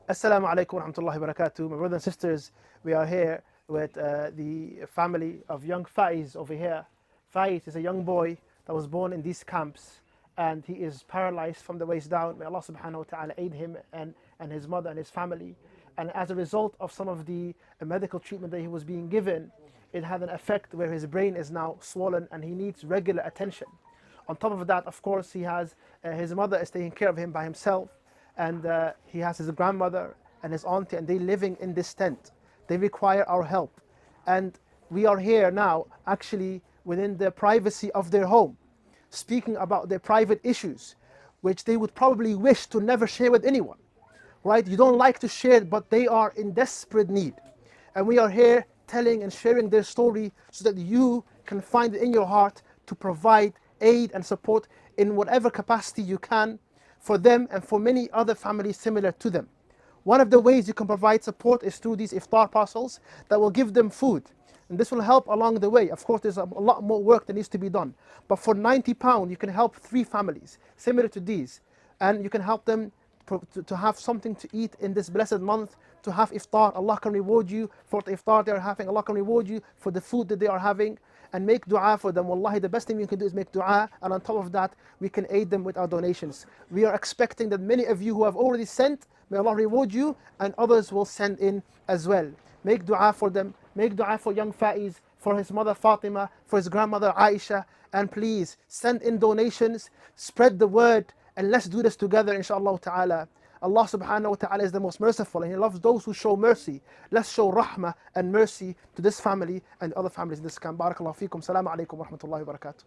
Assalamu alaikum wa rahmatullahi wa barakatuh. My brothers and sisters, we are here with the family of young Faiz over here. Faiz is a young boy that was born in these camps, and he is paralyzed from the waist down. May Allah subhanahu wa ta'ala aid him and his mother and his family. And as a result of some of the medical treatment that he was being given, it had an effect where his brain is now swollen and he needs regular attention. On top of that, of course, he has his mother is taking care of him by himself, and he has his grandmother and his auntie, and they living in this tent. They require our help, and we are here now actually within the privacy of their home, speaking about their private issues, which they would probably wish to never share with anyone, right? You don't like to share, but they are in desperate need, and we are here telling and sharing their story so that you can find it in your heart to provide aid and support in whatever capacity you can for them and for many other families similar to them. One of the ways you can provide support is through these iftar parcels that will give them food. And this will help along the way. Of course, there's a lot more work that needs to be done. But for £90, you can help 3 families similar to these. And you can help them to have something to eat in this blessed month, to have iftar. Allah can reward you for the iftar they are having. Allah can reward you for the food that they are having. And make dua for them. Wallahi, the best thing you can do is make dua, and on top of that, we can aid them with our donations. We are expecting that many of you who have already sent, may Allah reward you, and others will send in as well. Make dua for them, make dua for young Faiz, for his mother Fatima, for his grandmother Aisha, and please send in donations, spread the word, and let's do this together, inshaAllah ta'ala. Allah subhanahu wa ta'ala is the most merciful, and He loves those who show mercy. Let's show rahmah and mercy to this family and other families in this camp. Barakallahu feekum. Assalamu alaikum wa rahmatullahi wa barakatuh.